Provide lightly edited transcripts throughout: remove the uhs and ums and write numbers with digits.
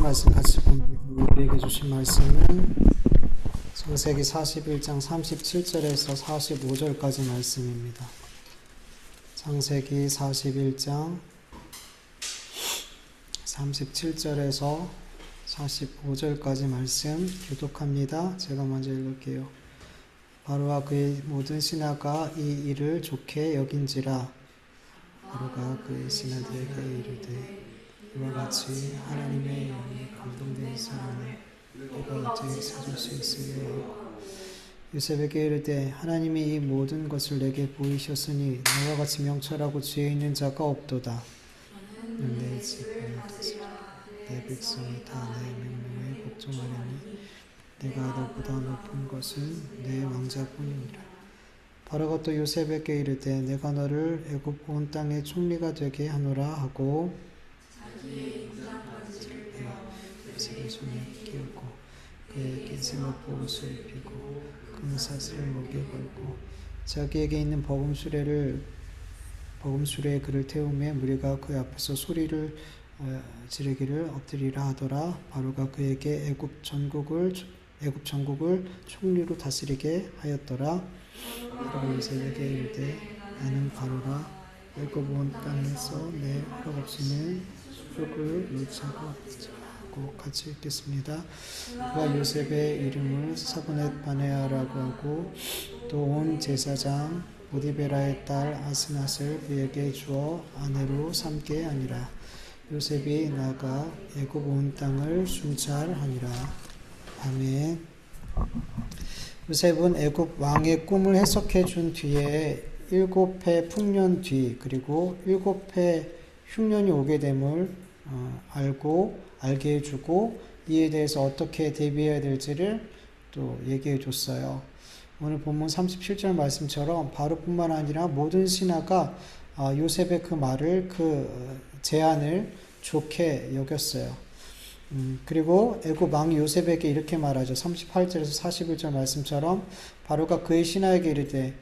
말씀 같이 봅니다. 우리에게 주신 말씀은 창세기 41장 37절에서 45절까지 말씀입니다. 창세기 41장 37절에서 45절까지 말씀 교독합니다. 제가 먼저 읽을게요. 바로와 그의 모든 신하가 이 일을 좋게 여긴지라. 바로가 그의 신하들에게 이르되 이와 같이 하나님의 영에 감동된 사람을 내가 어찌 찾을 수 있으리요. 요셉에게 이르되 하나님이 이 모든 것을 내게 보이셨으니 너와 같이 명철하고 지혜 있는 자가 없도다. 내 집을 내 백성이 다 내 명령에 복종하려니 내가 너보다 높은 것은 내 왕자뿐이니라. 바로가 또 요셉에게 이르되 내가 너를 애굽 온 땅의 총리가 되게 하노라 하고 요셉의 손에 끼우고 그에게 세마포 옷을 입히고 금사슬을 목에 걸고 자기에게 있는 버금수레에 그를 태우매 무리가 그 앞에서 소리를 지르기를 엎드리라 하더라. 바로가 그에게 애굽 전국을 총리로 다스리게 하였더라. 바로 요셉에게 이르되 나는 바로라. 애굽 온 땅에서 내 허락 없이는 수족을 놓을 자가 없고 같이 읽겠습니다. 그가 요셉의 이름을 사브넷 바네아라고 하고 또 온 제사장 보디베라의 딸 아스낫을 그에게 주어 아내로 삼게 하니라. 요셉이 나가 애굽 온 땅을 순찰하니라. 아멘. 요셉은 애굽 왕의 꿈을 해석해 준 뒤에 7해 풍년 뒤 그리고 7해 흉년이 오게 됨을 알게 해주고 이에 대해서 어떻게 대비해야 될지를 또 얘기해 줬어요. 오늘 본문 37절 말씀처럼 바로뿐만 아니라 모든 신하가 요셉의 그 말을 그 제안을 좋게 여겼어요. 그리고 애굽 왕이 요셉에게 이렇게 말하죠. 38절에서 41절 말씀처럼 바로가 그의 신하에게 이르되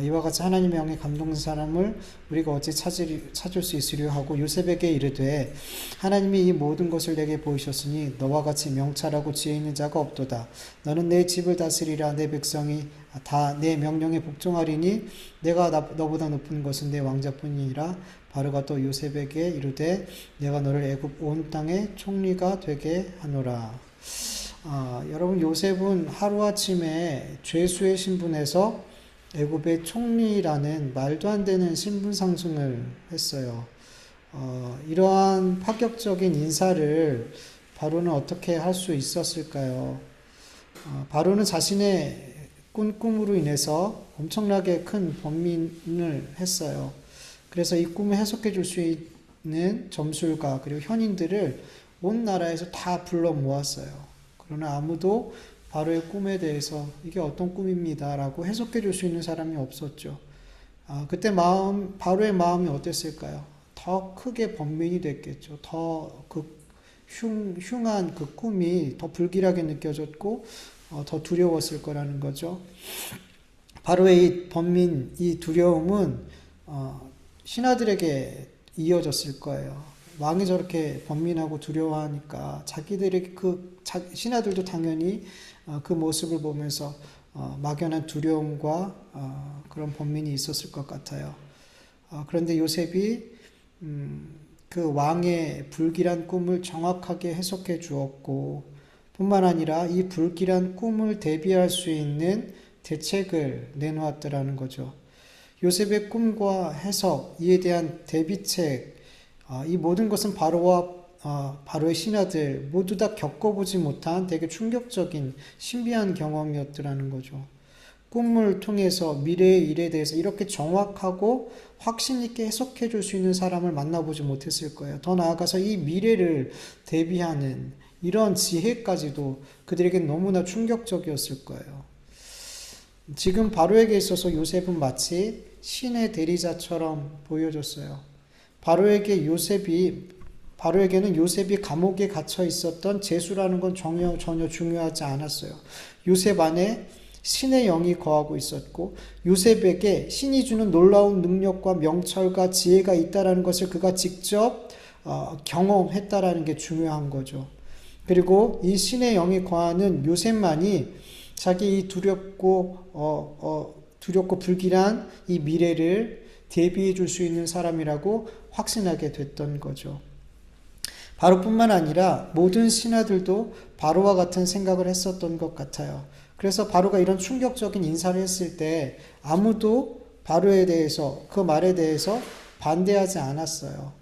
이와 같이 하나님의 영에 감동된 사람을 우리가 어찌 찾을 수 있으려 하고 요셉에게 이르되 하나님이 이 모든 것을 내게 보이셨으니 너와 같이 명철하고 지혜 있는 자가 없도다. 너는 내 집을 다스리라. 내 백성이 다 내 명령에 복종하리니 내가 너보다 높은 것은 내 왕자뿐이니라. 바로가 또 요셉에게 이르되 내가 너를 애굽 온 땅의 총리가 되게 하노라. 여러분, 요셉은 하루아침에 죄수의 신분에서 애굽의 총리라는 말도 안 되는 신분 상승을 했어요. 이러한 파격적인 인사를 바로는 어떻게 할 수 있었을까요? 바로는 자신의 꾼 꿈으로 인해서 엄청나게 큰 번민을 했어요. 그래서 이 꿈을 해석해 줄 수 있는 점술가 그리고 현인들을 온 나라에서 다 불러 모았어요. 그러나 아무도 바로의 꿈에 대해서 이게 어떤 꿈입니다 라고 해석해 줄 수 있는 사람이 없었죠. 그때 바로의 마음이 어땠을까요? 더 크게 번민이 됐겠죠. 더 흉한 그 꿈이 더 불길하게 느껴졌고 더 두려웠을 거라는 거죠. 바로의 이 번민, 이 두려움은 신하들에게 이어졌을 거예요. 왕이 저렇게 번민하고 두려워하니까 자기들의 신하들도 당연히 그 모습을 보면서 막연한 두려움과 그런 번민이 있었을 것 같아요. 그런데 요셉이 그 왕의 불길한 꿈을 정확하게 해석해 주었고 뿐만 아니라 이 불길한 꿈을 대비할 수 있는 대책을 내놓았더라는 거죠. 요셉의 꿈과 해석, 이에 대한 대비책, 이 모든 것은 바로의 신하들 모두 다 겪어보지 못한 되게 충격적인 신비한 경험이었더라는 거죠. 꿈을 통해서 미래의 일에 대해서 이렇게 정확하고 확신 있게 해석해 줄 수 있는 사람을 만나보지 못했을 거예요. 더 나아가서 이 미래를 대비하는 이런 지혜까지도 그들에게 너무나 충격적이었을 거예요. 지금 바로에게 있어서 요셉은 마치 신의 대리자처럼 보여졌어요. 바로에게는 요셉이 감옥에 갇혀 있었던 죄수라는 건 전혀 중요하지 않았어요. 요셉 안에 신의 영이 거하고 있었고 요셉에게 신이 주는 놀라운 능력과 명철과 지혜가 있다라는 것을 그가 직접 경험했다라는 게 중요한 거죠. 그리고 이 신의 영이 거하는 요셉만이 자기 이 두렵고 불길한 이 미래를 대비해 줄 수 있는 사람이라고 확신하게 됐던 거죠. 바로뿐만 아니라 모든 신하들도 바로와 같은 생각을 했었던 것 같아요. 그래서 바로가 이런 충격적인 인사를 했을 때 아무도 바로에 대해서, 그 말에 대해서 반대하지 않았어요.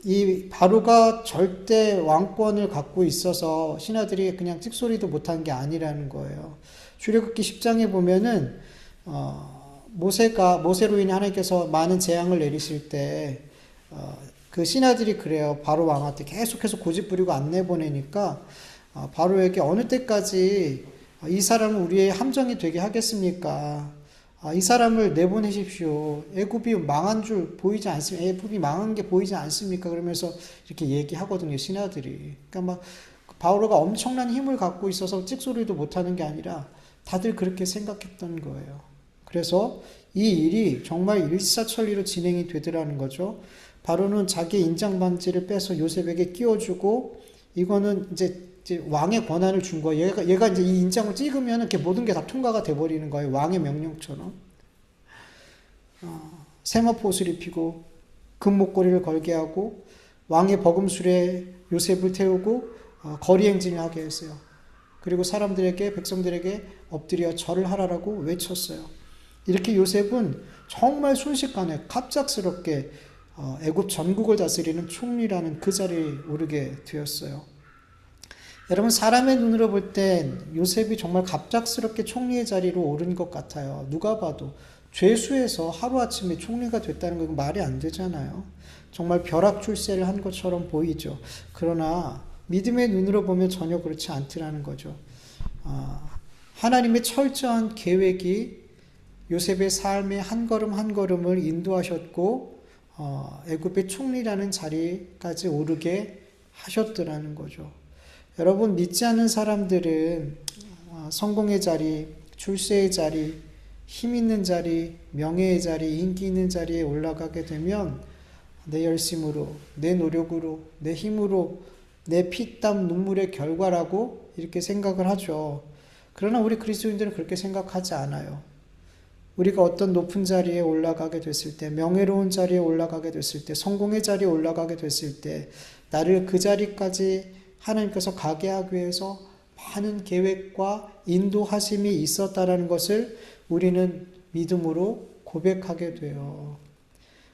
이 바로가 절대 왕권을 갖고 있어서 신하들이 그냥 찍소리도 못한 게 아니라는 거예요. 출애굽기 10장에 보면은 모세로 인해 하나님께서 많은 재앙을 내리실 때 그 신하들이 그래요. 바로 왕한테 계속해서 고집 부리고 안 내보내니까 바로에게 어느 때까지 이 사람은 우리의 함정이 되게 하겠습니까? 이 사람을 내보내십시오. 애굽이 망한 줄 보이지 않습니까? 애굽이 망한 게 보이지 않습니까? 그러면서 이렇게 얘기하거든요, 신하들이. 그러니까 막 바로가 엄청난 힘을 갖고 있어서 찍소리도 못하는 게 아니라 다들 그렇게 생각했던 거예요. 그래서 이 일이 정말 일사천리로 진행이 되더라는 거죠. 바로는 자기 인장 반지를 빼서 요셉에게 끼워주고 이거는 이제 왕의 권한을 준 거예요. 얘가 이제 이 인장을 찍으면 이렇게 모든 게 다 통과가 돼버리는 거예요. 왕의 명령처럼. 세마포 옷을 입히고 금목걸이를 걸게 하고 왕의 버금술에 요셉을 태우고 거리 행진을 하게 했어요. 그리고 백성들에게 엎드려 절을 하라고 외쳤어요. 이렇게 요셉은 정말 순식간에 갑작스럽게 애굽 전국을 다스리는 총리라는 그 자리에 오르게 되었어요. 여러분, 사람의 눈으로 볼 땐 요셉이 정말 갑작스럽게 총리의 자리로 오른 것 같아요. 누가 봐도 죄수에서 하루아침에 총리가 됐다는 건 말이 안 되잖아요. 정말 벼락출세를 한 것처럼 보이죠. 그러나 믿음의 눈으로 보면 전혀 그렇지 않더라는 거죠. 하나님의 철저한 계획이 요셉의 삶의 한 걸음 한 걸음을 인도하셨고 애굽의 총리라는 자리까지 오르게 하셨더라는 거죠. 여러분, 믿지 않는 사람들은 성공의 자리, 출세의 자리, 힘 있는 자리, 명예의 자리, 인기 있는 자리에 올라가게 되면 내 열심으로, 내 노력으로, 내 힘으로, 내 피땀 눈물의 결과라고 이렇게 생각을 하죠. 그러나 우리 그리스도인들은 그렇게 생각하지 않아요. 우리가 어떤 높은 자리에 올라가게 됐을 때, 명예로운 자리에 올라가게 됐을 때, 성공의 자리에 올라가게 됐을 때 나를 그 자리까지 하나님께서 가게 하기 위해서 많은 계획과 인도하심이 있었다라는 것을 우리는 믿음으로 고백하게 돼요.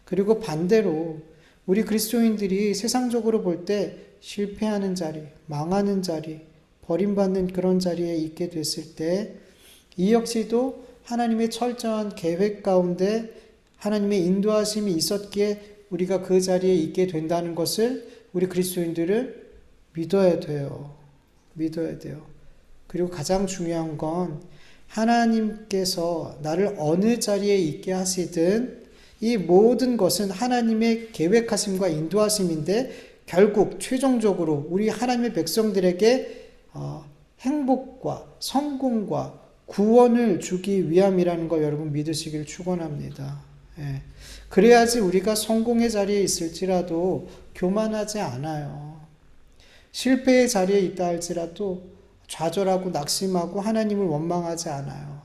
그리고 반대로 우리 그리스도인들이 세상적으로 볼 때 실패하는 자리, 망하는 자리, 버림받는 그런 자리에 있게 됐을 때 이 역시도 하나님의 철저한 계획 가운데 하나님의 인도하심이 있었기에 우리가 그 자리에 있게 된다는 것을 우리 그리스도인들은 믿어야 돼요. 믿어야 돼요. 그리고 가장 중요한 건 하나님께서 나를 어느 자리에 있게 하시든 이 모든 것은 하나님의 계획하심과 인도하심인데 결국 최종적으로 우리 하나님의 백성들에게 행복과 성공과 구원을 주기 위함이라는 걸 여러분 믿으시길 축원합니다. 예. 그래야지 우리가 성공의 자리에 있을지라도 교만하지 않아요. 실패의 자리에 있다 할지라도 좌절하고 낙심하고 하나님을 원망하지 않아요.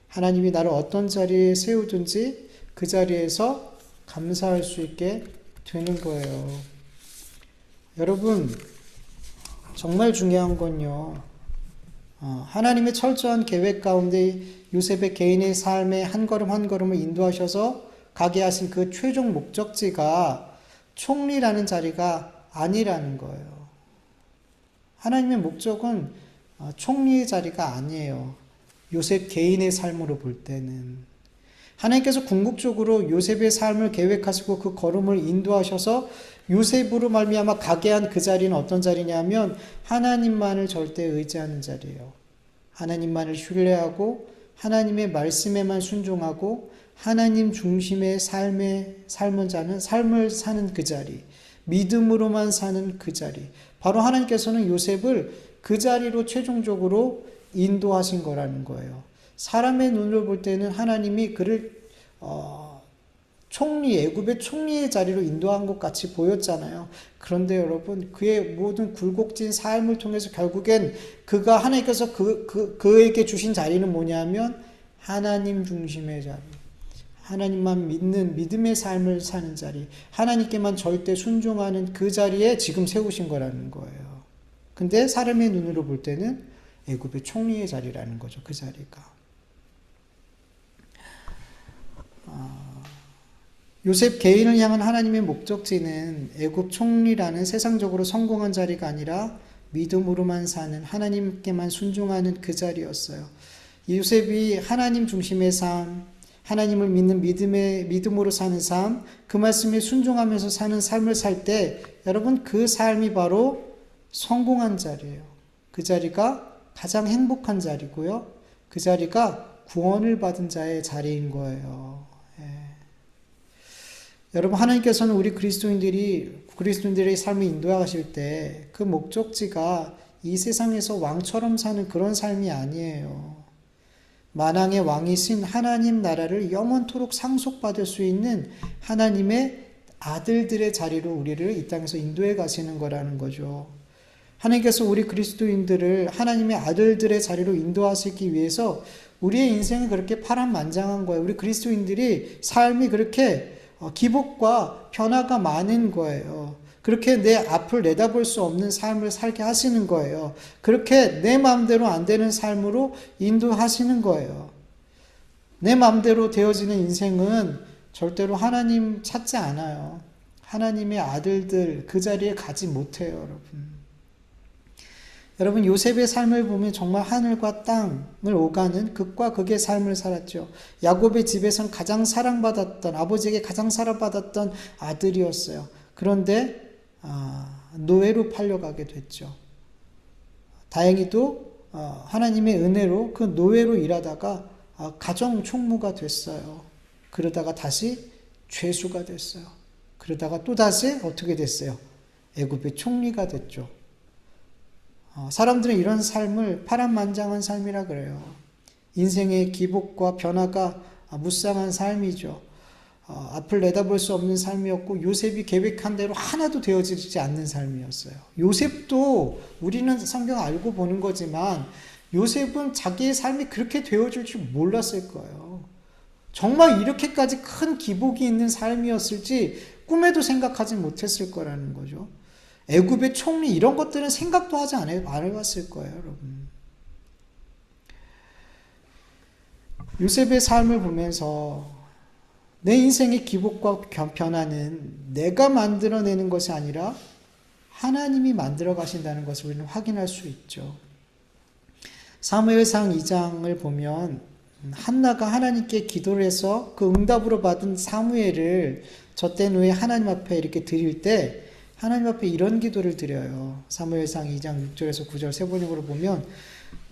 하나님이 나를 어떤 자리에 세우든지 그 자리에서 감사할 수 있게 되는 거예요. 여러분, 정말 중요한 건요. 하나님의 철저한 계획 가운데 요셉의 개인의 삶의 한 걸음 한 걸음을 인도하셔서 가게 하신 그 최종 목적지가 총리라는 자리가 아니라는 거예요. 하나님의 목적은 총리의 자리가 아니에요. 요셉 개인의 삶으로 볼 때는. 하나님께서 궁극적으로 요셉의 삶을 계획하시고 그 걸음을 인도하셔서 요셉으로 말미암아 가게 한 그 자리는 어떤 자리냐면 하나님만을 절대 의지하는 자리예요. 하나님만을 신뢰하고 하나님의 말씀에만 순종하고 하나님 중심의 삶을 사는 그 자리, 믿음으로만 사는 그 자리. 바로 하나님께서는 요셉을 그 자리로 최종적으로 인도하신 거라는 거예요. 사람의 눈으로 볼 때는 하나님이 그를 총리, 애굽의 총리의 자리로 인도한 것 같이 보였잖아요. 그런데 여러분, 그의 모든 굴곡진 삶을 통해서 결국엔 그가 하나님께서 그에게 주신 자리는 뭐냐면 하나님 중심의 자리. 하나님만 믿는 믿음의 삶을 사는 자리. 하나님께만 절대 순종하는 그 자리에 지금 세우신 거라는 거예요. 근데 사람의 눈으로 볼 때는 애굽의 총리의 자리라는 거죠. 그 자리가. 요셉 개인을 향한 하나님의 목적지는 애굽 총리라는 세상적으로 성공한 자리가 아니라 믿음으로만 사는, 하나님께만 순종하는 그 자리였어요. 요셉이 하나님 중심의 삶, 하나님을 믿는 믿음으로 사는 삶, 그 말씀에 순종하면서 사는 삶을 살 때 여러분, 그 삶이 바로 성공한 자리예요. 그 자리가 가장 행복한 자리고요. 그 자리가 구원을 받은 자의 자리인 거예요. 여러분, 하나님께서는 우리 그리스도인들의 삶을 인도하실 때 그 목적지가 이 세상에서 왕처럼 사는 그런 삶이 아니에요. 만왕의 왕이신 하나님 나라를 영원토록 상속받을 수 있는 하나님의 아들들의 자리로 우리를 이 땅에서 인도해 가시는 거라는 거죠. 하나님께서 우리 그리스도인들을 하나님의 아들들의 자리로 인도하시기 위해서 우리의 인생은 그렇게 파란만장한 거예요. 우리 그리스도인들이 삶이 그렇게 기복과 변화가 많은 거예요. 그렇게 내 앞을 내다볼 수 없는 삶을 살게 하시는 거예요. 그렇게 내 마음대로 안 되는 삶으로 인도하시는 거예요. 내 마음대로 되어지는 인생은 절대로 하나님 찾지 않아요. 하나님의 아들들 그 자리에 가지 못해요, 여러분. 여러분, 요셉의 삶을 보면 정말 하늘과 땅을 오가는 극과 극의 삶을 살았죠. 야곱의 집에선 가장 사랑받았던, 아버지에게 가장 사랑받았던 아들이었어요. 그런데 노예로 팔려가게 됐죠. 다행히도 하나님의 은혜로 그 노예로 일하다가 가정 총무가 됐어요. 그러다가 다시 죄수가 됐어요. 그러다가 또다시 어떻게 됐어요? 애굽의 총리가 됐죠. 사람들은 이런 삶을 파란만장한 삶이라 그래요. 인생의 기복과 변화가 무쌍한 삶이죠. 앞을 내다볼 수 없는 삶이었고 요셉이 계획한 대로 하나도 되어지지 않는 삶이었어요. 요셉도 우리는 성경 알고 보는 거지만 요셉은 자기의 삶이 그렇게 되어질 줄 몰랐을 거예요. 정말 이렇게까지 큰 기복이 있는 삶이었을지 꿈에도 생각하지 못했을 거라는 거죠. 애굽의 총리 이런 것들은 생각도 하지 안 해봤을 거예요, 여러분. 요셉의 삶을 보면서 내 인생의 기복과 변화는 내가 만들어내는 것이 아니라 하나님이 만들어 가신다는 것을 우리는 확인할 수 있죠. 사무엘상 2장을 보면 한나가 하나님께 기도를 해서 그 응답으로 받은 사무엘을 젖된 후에 하나님 앞에 이렇게 드릴 때 하나님 앞에 이런 기도를 드려요. 사무엘상 2장 6절에서 9절 세 번역으로 보면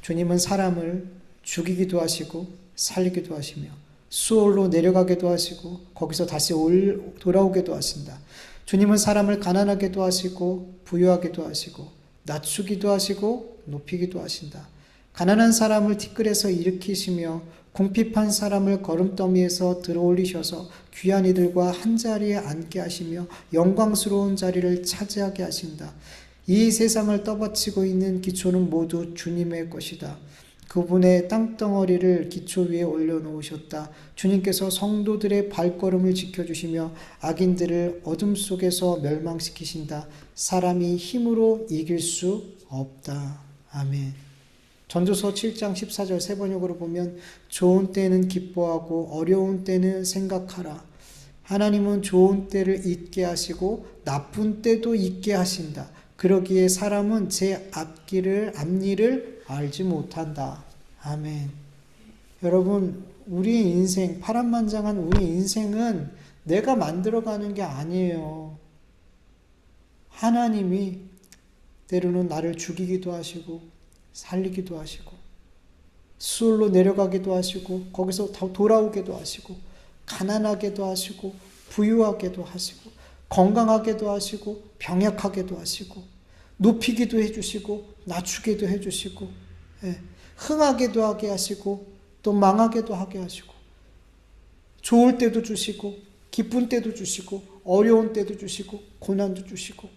주님은 사람을 죽이기도 하시고 살리기도 하시며 수월로 내려가기도 하시고 거기서 다시 돌아오기도 하신다. 주님은 사람을 가난하게도 하시고 부유하게도 하시고 낮추기도 하시고 높이기도 하신다. 가난한 사람을 티끌에서 일으키시며 궁핍한 사람을 거름더미에서 들어올리셔서 귀한 이들과 한자리에 앉게 하시며 영광스러운 자리를 차지하게 하신다. 이 세상을 떠받치고 있는 기초는 모두 주님의 것이다. 그분의 땅덩어리를 기초 위에 올려놓으셨다. 주님께서 성도들의 발걸음을 지켜주시며 악인들을 어둠 속에서 멸망시키신다. 사람이 힘으로 이길 수 없다. 아멘. 전도서 7장 14절 세 번역으로 보면 좋은 때는 기뻐하고 어려운 때는 생각하라. 하나님은 좋은 때를 잊게 하시고 나쁜 때도 잊게 하신다. 그러기에 사람은 제 앞일을 알지 못한다. 아멘. 여러분, 우리 인생, 파란만장한 우리 인생은 내가 만들어가는 게 아니에요. 하나님이 때로는 나를 죽이기도 하시고 살리기도 하시고 수월로 내려가기도 하시고 거기서 돌아오기도 하시고 가난하게도 하시고 부유하게도 하시고 건강하게도 하시고 병약하게도 하시고 높이기도 해주시고 낮추기도 해주시고 흥하게도 하게 하시고 또 망하게도 하게 하시고 좋을 때도 주시고 기쁜 때도 주시고 어려운 때도 주시고 고난도 주시고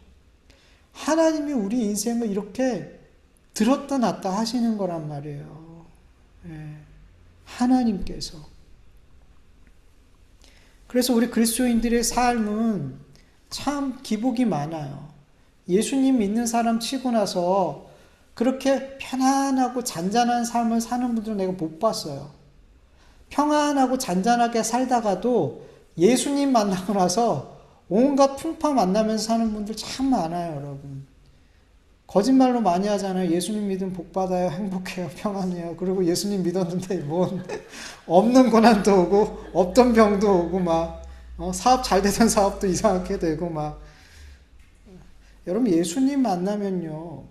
하나님이 우리 인생을 이렇게 들었다 놨다 하시는 거란 말이에요. 예. 하나님께서. 그래서 우리 그리스도인들의 삶은 참 기복이 많아요. 예수님 믿는 사람 치고 나서 그렇게 편안하고 잔잔한 삶을 사는 분들은 내가 못 봤어요. 평안하고 잔잔하게 살다가도 예수님 만나고 나서 온갖 풍파 만나면서 사는 분들 참 많아요, 여러분. 거짓말로 많이 하잖아요. 예수님 믿으면 복 받아요, 행복해요, 평안해요. 그리고 예수님 믿었는데 뭔 없는 고난도 오고 없던 병도 오고 막 사업 잘 되던 사업도 이상하게 되고 막. 여러분, 예수님 만나면요,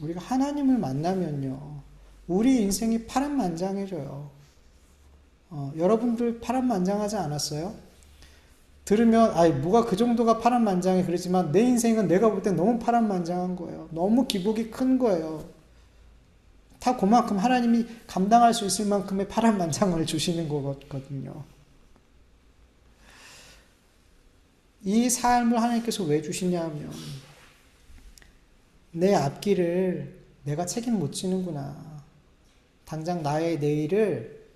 우리가 하나님을 만나면요, 우리 인생이 파란만장해져요. 여러분들 파란만장하지 않았어요? 들으면 뭐가 그 정도가 파란만장해 그러지만 내 인생은 내가 볼 때 너무 파란만장한 거예요. 너무 기복이 큰 거예요. 다 그만큼 하나님이 감당할 수 있을 만큼의 파란만장을 주시는 거거든요. 이 삶을 하나님께서 왜 주시냐면 내 앞길을 내가 책임 못 지는구나. 당장 나의 내일을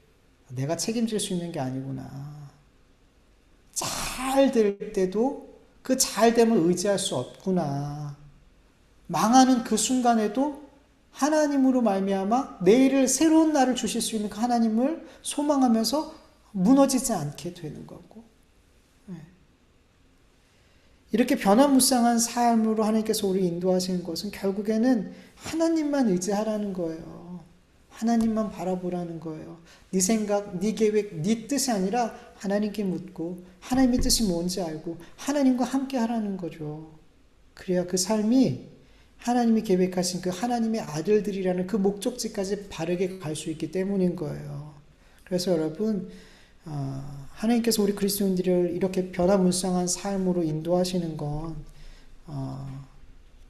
내가 책임질 수 있는 게 아니구나. 잘 될 때도 그 잘됨을 의지할 수 없구나. 망하는 그 순간에도 하나님으로 말미암아 내일을 새로운 날을 주실 수 있는 그 하나님을 소망하면서 무너지지 않게 되는 거고. 이렇게 변화무쌍한 삶으로 하나님께서 우리 인도하시는 것은 결국에는 하나님만 의지하라는 거예요. 하나님만 바라보라는 거예요. 네 생각, 네 계획, 네 뜻이 아니라 하나님께 묻고 하나님의 뜻이 뭔지 알고 하나님과 함께 하라는 거죠. 그래야 그 삶이 하나님이 계획하신 그 하나님의 아들들이라는 그 목적지까지 바르게 갈 수 있기 때문인 거예요. 그래서 여러분, 하나님께서 우리 그리스도인들을 이렇게 변화무쌍한 삶으로 인도하시는 건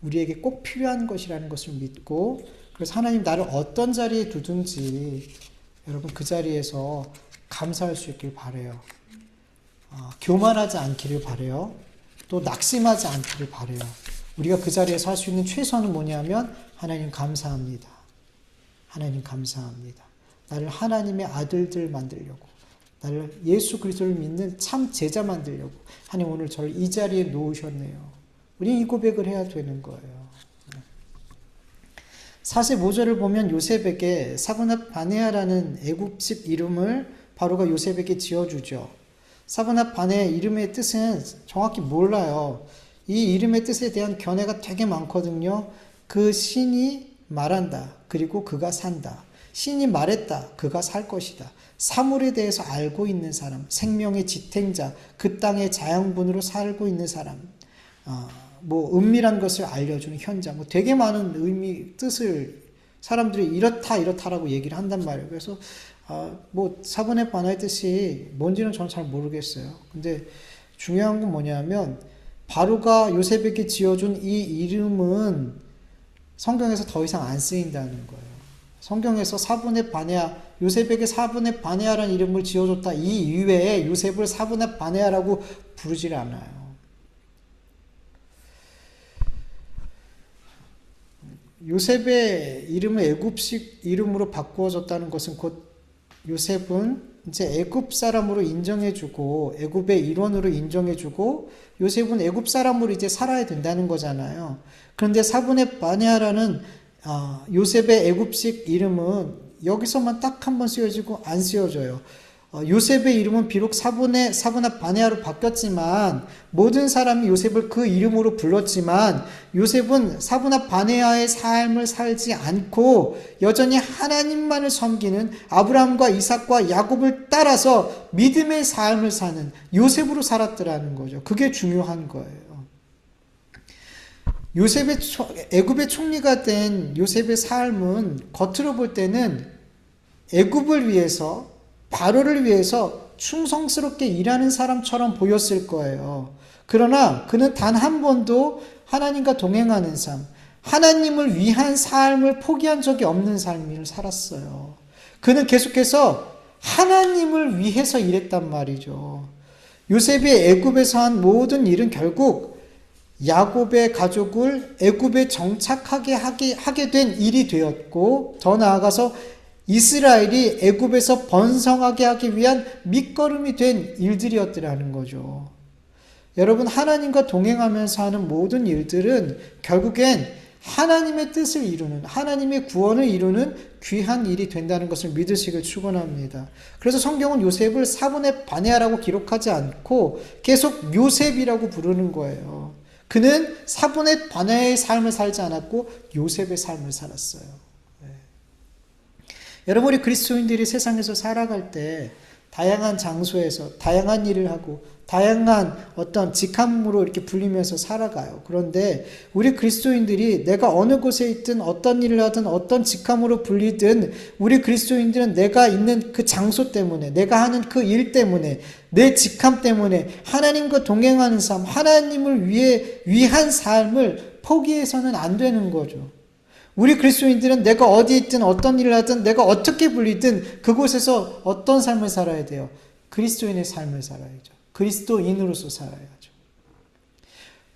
우리에게 꼭 필요한 것이라는 것을 믿고, 그래서 하나님 나를 어떤 자리에 두든지 여러분 그 자리에서 감사할 수 있길 바라요. 교만하지 않기를 바라요. 또 낙심하지 않기를 바라요. 우리가 그 자리에서 할 수 있는 최선은 뭐냐면 하나님 감사합니다. 하나님 감사합니다. 나를 하나님의 아들들 만들려고, 나를 예수 그리스도를 믿는 참 제자 만들려고 하나님 오늘 저를 이 자리에 놓으셨네요. 우리 이 고백을 해야 되는 거예요. 45절을 보면 요셉에게 사브낫 바네아라는 애굽식 이름을 바로가 요셉에게 지어주죠. 사브낫 바네아 이름의 뜻은 정확히 몰라요. 이 이름의 뜻에 대한 견해가 되게 많거든요. 그 신이 말한다. 그리고 그가 산다. 신이 말했다. 그가 살 것이다. 사물에 대해서 알고 있는 사람, 생명의 지탱자, 그 땅의 자양분으로 살고 있는 사람, 은밀한 것을 알려주는 현장, 되게 많은 의미, 뜻을 사람들이 이렇다라고 얘기를 한단 말이에요. 그래서, 사브낫 바네아의 뜻이 뭔지는 저는 잘 모르겠어요. 근데 중요한 건 뭐냐면, 바로가 요셉에게 지어준 이 이름은 성경에서 더 이상 안 쓰인다는 거예요. 성경에서 사브낫 바네아, 요셉에게 사브낫 바네아라는 이름을 지어줬다. 이 이외에 요셉을 사브낫 바네아라고 부르질 않아요. 요셉의 이름을 애굽식 이름으로 바꾸어졌다는 것은 곧 요셉은 이제 애굽 사람으로 인정해주고 애굽의 일원으로 인정해주고 요셉은 애굽 사람으로 이제 살아야 된다는 거잖아요. 그런데 사브낫 바네아라는 요셉의 애굽식 이름은 여기서만 딱 한 번 쓰여지고 안 쓰여져요. 요셉의 이름은 비록 사브낫 바네아로 바뀌었지만 모든 사람이 요셉을 그 이름으로 불렀지만 요셉은 사브낫 바네아의 삶을 살지 않고 여전히 하나님만을 섬기는 아브라함과 이삭과 야곱을 따라서 믿음의 삶을 사는 요셉으로 살았더라는 거죠. 그게 중요한 거예요. 애굽의 총리가 된 요셉의 삶은 겉으로 볼 때는 애굽을 위해서 바로를 위해서 충성스럽게 일하는 사람처럼 보였을 거예요. 그러나 그는 단 한 번도 하나님과 동행하는 삶, 하나님을 위한 삶을 포기한 적이 없는 삶을 살았어요. 그는 계속해서 하나님을 위해서 일했단 말이죠. 요셉이 애굽에서 한 모든 일은 결국 야곱의 가족을 애굽에 정착하게 하게 된 일이 되었고, 더 나아가서 이스라엘이 애굽에서 번성하게 하기 위한 밑거름이 된 일들이었더라는 거죠. 여러분, 하나님과 동행하면서 하는 모든 일들은 결국엔 하나님의 뜻을 이루는, 하나님의 구원을 이루는 귀한 일이 된다는 것을 믿으시길 축원합니다. 그래서 성경은 요셉을 사분의 바네아라고 기록하지 않고 계속 요셉이라고 부르는 거예요. 그는 사분의 바네아의 삶을 살지 않았고 요셉의 삶을 살았어요. 네. 여러분, 우리 그리스도인들이 세상에서 살아갈 때 다양한 장소에서 다양한 일을 하고 다양한 어떤 직함으로 이렇게 불리면서 살아가요. 그런데 우리 그리스도인들이 내가 어느 곳에 있든 어떤 일을 하든 어떤 직함으로 불리든 우리 그리스도인들은 내가 있는 그 장소 때문에, 내가 하는 그 일 때문에, 내 직함 때문에 하나님과 동행하는 삶, 하나님을 위한 삶을 포기해서는 안 되는 거죠. 우리 그리스도인들은 내가 어디 있든 어떤 일을 하든 내가 어떻게 불리든 그곳에서 어떤 삶을 살아야 돼요? 그리스도인의 삶을 살아야죠. 그리스도인으로서 살아야죠.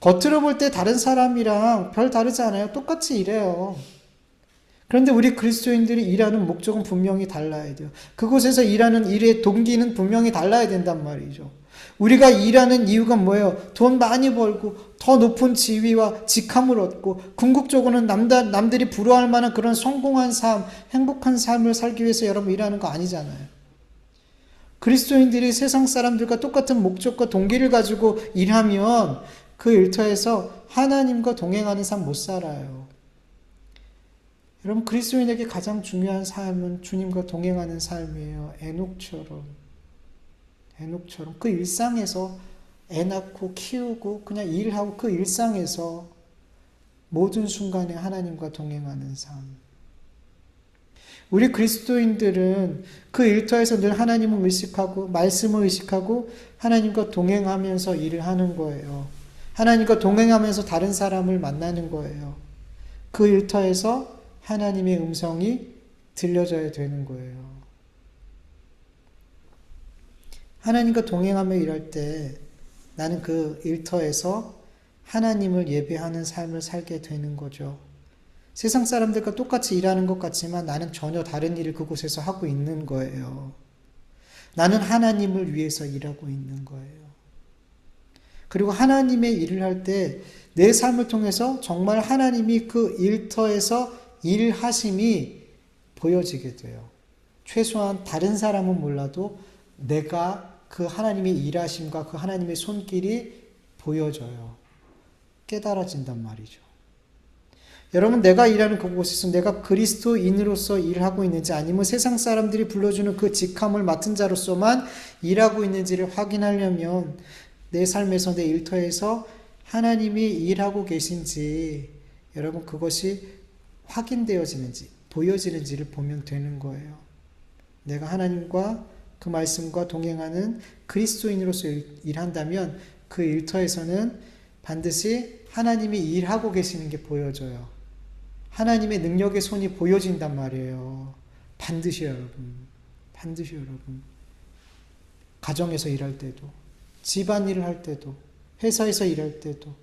겉으로 볼 때 다른 사람이랑 별 다르지 않아요. 똑같이 일해요. 그런데 우리 그리스도인들이 일하는 목적은 분명히 달라야 돼요. 그곳에서 일하는 일의 동기는 분명히 달라야 된단 말이죠. 우리가 일하는 이유가 뭐예요? 돈 많이 벌고 더 높은 지위와 직함을 얻고 궁극적으로는 남들이 부러워할 만한 그런 성공한 삶, 행복한 삶을 살기 위해서 여러분 일하는 거 아니잖아요. 그리스도인들이 세상 사람들과 똑같은 목적과 동기를 가지고 일하면 그 일터에서 하나님과 동행하는 삶 못 살아요. 여러분, 그리스도인에게 가장 중요한 삶은 주님과 동행하는 삶이에요. 에녹처럼 그 일상에서 애 낳고 키우고 그냥 일하고 그 일상에서 모든 순간에 하나님과 동행하는 삶. 우리 그리스도인들은 그 일터에서 늘 하나님을 의식하고 말씀을 의식하고 하나님과 동행하면서 일을 하는 거예요. 하나님과 동행하면서 다른 사람을 만나는 거예요. 그 일터에서 하나님의 음성이 들려져야 되는 거예요. 하나님과 동행하며 일할 때 나는 그 일터에서 하나님을 예배하는 삶을 살게 되는 거죠. 세상 사람들과 똑같이 일하는 것 같지만 나는 전혀 다른 일을 그곳에서 하고 있는 거예요. 나는 하나님을 위해서 일하고 있는 거예요. 그리고 하나님의 일을 할 때 내 삶을 통해서 정말 하나님이 그 일터에서 일하심이 보여지게 돼요. 최소한 다른 사람은 몰라도 내가 그 하나님의 일하심과 그 하나님의 손길이 보여져요. 깨달아진단 말이죠. 여러분, 내가 일하는 그곳에서 내가 그리스도인으로서 일하고 있는지 아니면 세상 사람들이 불러주는 그 직함을 맡은 자로서만 일하고 있는지를 확인하려면 내 삶에서 내 일터에서 하나님이 일하고 계신지 여러분 그것이 확인되어지는지 보여지는지를 보면 되는 거예요. 내가 하나님과 그 말씀과 동행하는 그리스도인으로서 일한다면 그 일터에서는 반드시 하나님이 일하고 계시는 게 보여져요. 하나님의 능력의 손이 보여진단 말이에요. 반드시 여러분. 가정에서 일할 때도, 집안일을 할 때도, 회사에서 일할 때도,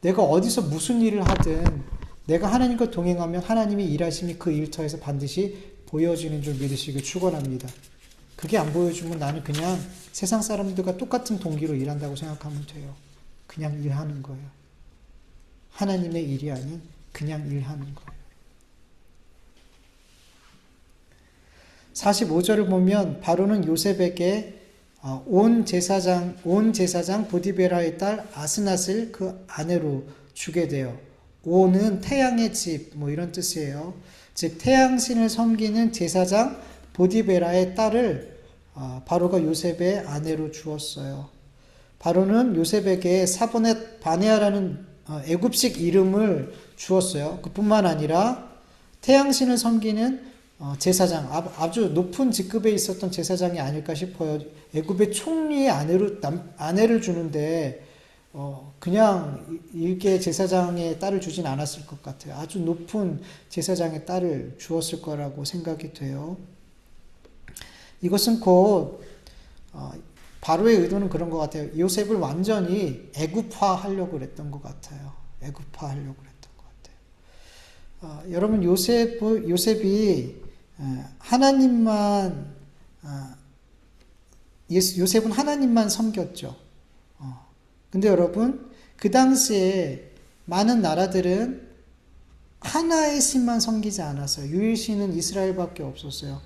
내가 어디서 무슨 일을 하든 내가 하나님과 동행하면 하나님의 일하심이 그 일터에서 반드시 보여지는 줄 믿으시길 축원합니다. 그게 안 보여주면 나는 그냥 세상 사람들과 똑같은 동기로 일한다고 생각하면 돼요. 그냥 일하는 거예요. 하나님의 일이 아닌 그냥 일하는 거예요. 45절을 보면 바로는 요셉에게 온 제사장 보디베라의 딸 아스낫을 그 아내로 주게 돼요. 온은 태양의 집 이런 뜻이에요. 즉 태양신을 섬기는 제사장 보디베라의 딸을 바로가 요셉의 아내로 주었어요. 바로는 요셉에게 사보넷 바네아라는 애굽식 이름을 주었어요. 그뿐만 아니라 태양신을 섬기는 제사장, 아주 높은 직급에 있었던 제사장이 아닐까 싶어요. 애굽의 총리의 아내를 주는데 그냥 일개 제사장의 딸을 주진 않았을 것 같아요. 아주 높은 제사장의 딸을 주었을 거라고 생각이 돼요. 이것은 곧 바로의 의도는 그런 것 같아요. 요셉을 완전히 애굽화하려고 그랬던 것 같아요. 애굽화하려고 그랬던 것 같아요. 여러분 요셉이 하나님만 요셉은 하나님만 섬겼죠. 근데 여러분 그 당시에 많은 나라들은 하나의 신만 섬기지 않았어요. 유일신은 이스라엘밖에 없었어요.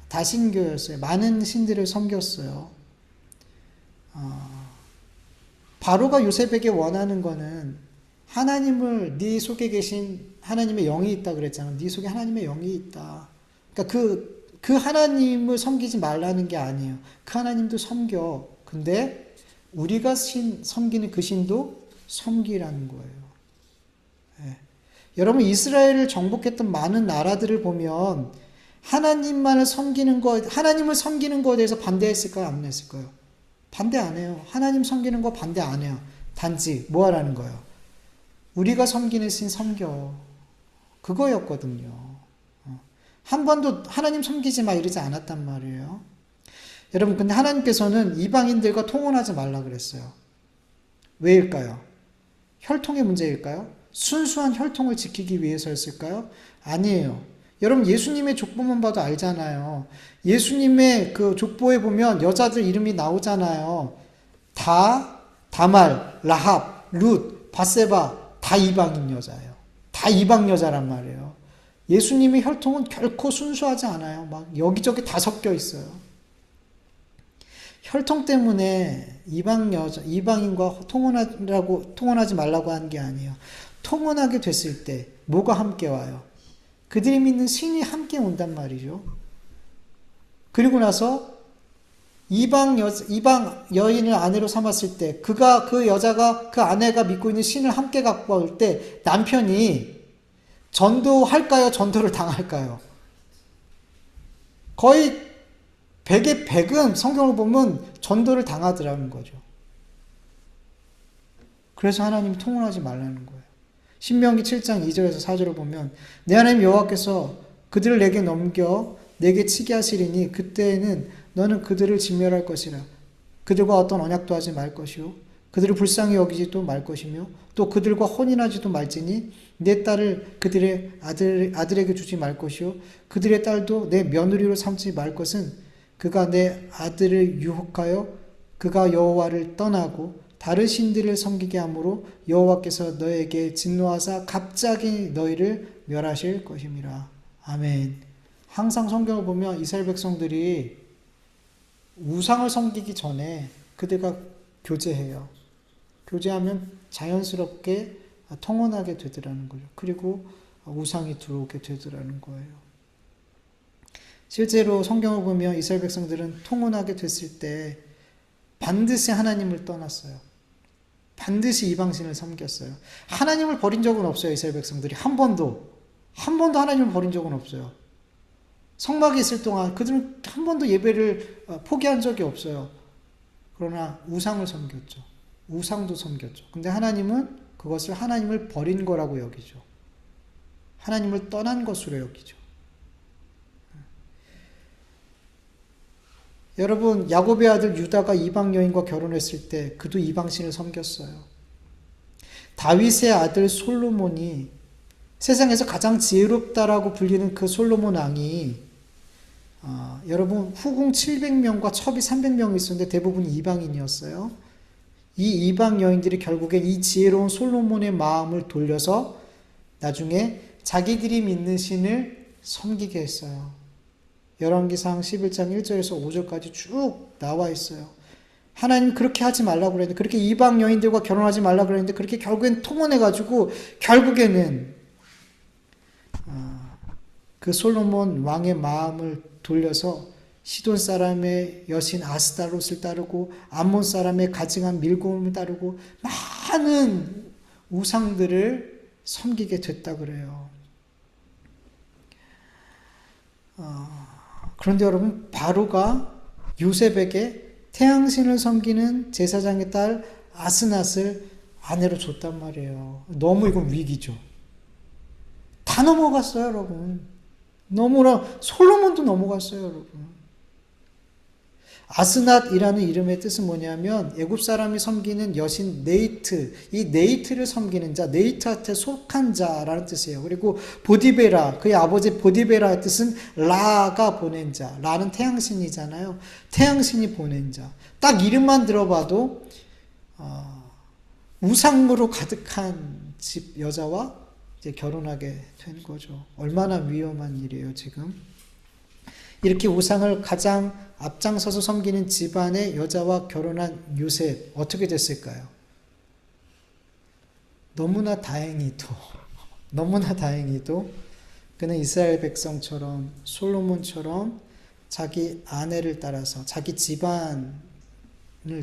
다신교였어요. 많은 신들을 섬겼어요. 바로가 요셉에게 원하는 거는 하나님을 네 속에 계신 하나님의 영이 있다 그랬잖아. 네 속에 하나님의 영이 있다. 그러니까 그 하나님을 섬기지 말라는 게 아니에요. 그 하나님도 섬겨. 근데 우리가 섬기는 그 신도 섬기라는 거예요. 예. 여러분 이스라엘을 정복했던 많은 나라들을 보면 하나님을 섬기는 거에 대해서 반대했을까요? 안 했을까요? 반대 안 해요. 하나님 섬기는 거 반대 안 해요. 단지 뭐 하라는 거예요? 우리가 섬기는 신 섬겨. 그거였거든요. 한 번도 하나님 섬기지 마 이러지 않았단 말이에요. 여러분 근데 하나님께서는 이방인들과 통혼하지 말라 그랬어요. 왜일까요? 혈통의 문제일까요? 순수한 혈통을 지키기 위해서였을까요? 아니에요. 여러분 예수님의 족보만 봐도 알잖아요. 예수님의 그 족보에 보면 여자들 이름이 나오잖아요. 다말, 라합, 룻, 바세바 다 이방인 여자예요. 다 이방 여자란 말이에요. 예수님의 혈통은 결코 순수하지 않아요. 막 여기저기 다 섞여 있어요. 혈통 때문에 이방인과 통혼하지 말라고 하는 게 아니에요. 통혼하게 됐을 때 뭐가 함께 와요? 그들이 믿는 신이 함께 온단 말이죠. 그리고 나서 이방 여인을 아내로 삼았을 때 그 여자가 그 아내가 믿고 있는 신을 함께 갖고 올 때 남편이 전도할까요? 전도를 당할까요? 거의 100의 100은 성경을 보면 전도를 당하더라는 거죠. 그래서 하나님이 통혼하지 말라는 거예요. 신명기 7장 2절에서 4절을 보면 내 하나님 여호와께서 그들을 내게 넘겨 내게 치게 하시리니 그때에는 너는 그들을 진멸할 것이라. 그들과 어떤 언약도 하지 말 것이요 그들을 불쌍히 여기지도 말 것이며 또 그들과 혼인하지도 말지니 내 딸을 그들의 아들에게 주지 말 것이요 그들의 딸도 내 며느리로 삼지 말 것은 그가 내 아들을 유혹하여 그가 여호와를 떠나고 다른 신들을 섬기게 하므로 여호와께서 너에게 진노하사 갑자기 너희를 멸하실 것임이라. 아멘. 항상 성경을 보면 이스라엘 백성들이 우상을 섬기기 전에 그들과 교제해요. 교제하면 자연스럽게 통혼하게 되더라는 거죠. 그리고 우상이 들어오게 되더라는 거예요. 실제로 성경을 보면 이스라엘 백성들은 통혼하게 됐을 때 반드시 하나님을 떠났어요. 반드시 이방신을 섬겼어요. 하나님을 버린 적은 없어요. 이스라엘 백성들이 한 번도 하나님을 버린 적은 없어요. 성막에 있을 동안 그들은 한 번도 예배를 포기한 적이 없어요. 그러나 우상을 섬겼죠. 우상도 섬겼죠. 근데 하나님은 그것을 하나님을 버린 거라고 여기죠. 하나님을 떠난 것으로 여기죠. 여러분 야곱의 아들 유다가 이방 여인과 결혼했을 때 그도 이방신을 섬겼어요. 다윗의 아들 솔로몬이 세상에서 가장 지혜롭다라고 불리는 그 솔로몬 왕이 여러분 후궁 700명과 첩이 300명이 있었는데 대부분 이방인이었어요. 이 이방 여인들이 결국엔 이 지혜로운 솔로몬의 마음을 돌려서 나중에 자기들이 믿는 신을 섬기게 했어요. 열왕기상 11장 1절에서 5절까지 쭉 나와 있어요. 하나님 그렇게 하지 말라고 그랬는데 그렇게 이방 여인들과 결혼하지 말라고 그랬는데 그렇게 결국엔 통혼해가지고 결국에는 그 솔로몬 왕의 마음을 돌려서 시돈 사람의 여신 아스타롯을 따르고 암몬 사람의 가증한 밀곰을 따르고 많은 우상들을 섬기게 됐다 그래요. 그런데 여러분 바로가 요셉에게 태양신을 섬기는 제사장의 딸 아스낫을 아내로 줬단 말이에요. 너무 이건 위기죠. 다 넘어갔어요, 여러분. 너무나 솔로몬도 넘어갔어요, 여러분. 아스낫이라는 이름의 뜻은 뭐냐면 애굽 사람이 섬기는 여신 네이트, 이 네이트를 섬기는 자, 네이트한테 속한 자라는 뜻이에요. 그리고 보디베라, 그의 아버지 보디베라의 뜻은 라가 보낸 자, 라는 태양신이잖아요. 태양신이 보낸 자. 딱 이름만 들어봐도 우상으로 가득한 집 여자와 이제 결혼하게 된 거죠. 얼마나 위험한 일이에요, 지금. 이렇게 우상을 가장 앞장서서 섬기는 집안의 여자와 결혼한 요셉, 어떻게 됐을까요? 너무나 다행히도 그는 이스라엘 백성처럼 솔로몬처럼 자기 아내를 따라서 자기 집안을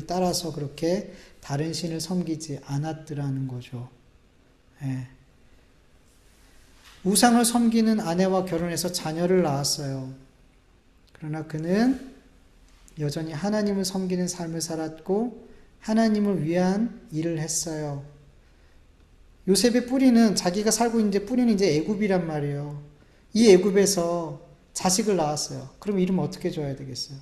따라서 그렇게 다른 신을 섬기지 않았더라는 거죠. 예. 우상을 섬기는 아내와 결혼해서 자녀를 낳았어요. 그러나 그는 여전히 하나님을 섬기는 삶을 살았고 하나님을 위한 일을 했어요. 요셉의 뿌리는 자기가 살고 있는 뿌리는 이제 애굽이란 말이에요. 이 애굽에서 자식을 낳았어요. 그럼 이름 어떻게 줘야 되겠어요?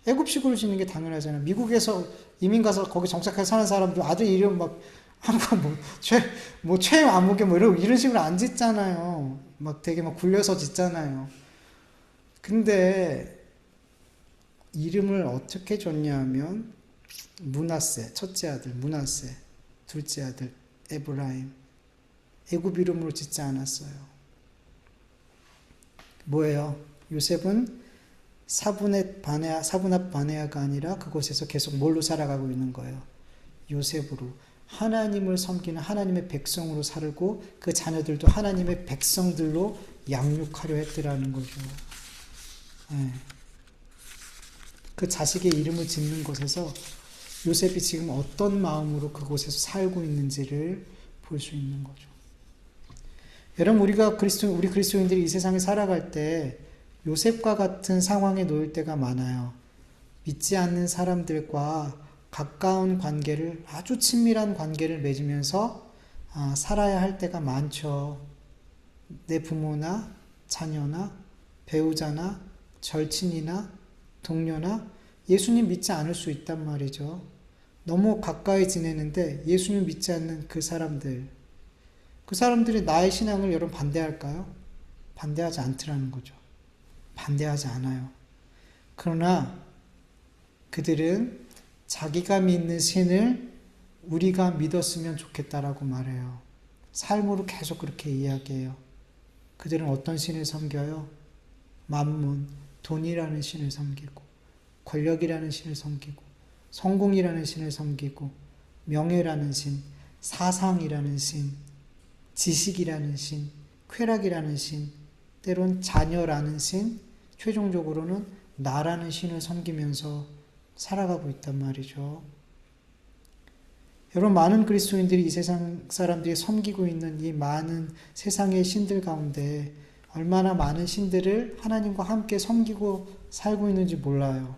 애굽식으로 짓는 게 당연하잖아요. 미국에서 이민 가서 거기 정착해서 사는 사람들 아들 이름 막 최아무개 이런 식으로 안 짓잖아요. 막 되게 막 굴려서 짓잖아요. 근데 이름을 어떻게 줬냐면 므낫세, 첫째 아들 므낫세, 둘째 아들 에브라임. 애굽 이름으로 짓지 않았어요. 뭐예요? 요셉은 사분합 바네아가 아니라 그곳에서 계속 뭘로 살아가고 있는 거예요? 요셉으로. 하나님을 섬기는 하나님의 백성으로 살고 그 자녀들도 하나님의 백성들로 양육하려 했더라는 거죠. 네. 그 자식의 이름을 짓는 곳에서 요셉이 지금 어떤 마음으로 그곳에서 살고 있는지를 볼 수 있는 거죠. 여러분, 우리 그리스도인들이 이 세상에 살아갈 때 요셉과 같은 상황에 놓일 때가 많아요. 믿지 않는 사람들과 가까운 관계를, 아주 친밀한 관계를 맺으면서 살아야 할 때가 많죠. 내 부모나 자녀나 배우자나 절친이나 동료나 예수님 믿지 않을 수 있단 말이죠. 너무 가까이 지내는데 예수님 믿지 않는 그 사람들이 나의 신앙을 여러분 반대할까요? 반대하지 않더라는 거죠. 반대하지 않아요. 그러나 그들은 자기가 믿는 신을 우리가 믿었으면 좋겠다라고 말해요. 삶으로 계속 그렇게 이야기해요. 그들은 어떤 신을 섬겨요? 만문, 돈이라는 신을 섬기고, 권력이라는 신을 섬기고, 성공이라는 신을 섬기고, 명예라는 신, 사상이라는 신, 지식이라는 신, 쾌락이라는 신, 때론 자녀라는 신, 최종적으로는 나라는 신을 섬기면서 살아가고 있단 말이죠. 여러분, 많은 그리스도인들이 이 세상 사람들이 섬기고 있는 이 많은 세상의 신들 가운데 얼마나 많은 신들을 하나님과 함께 섬기고 살고 있는지 몰라요.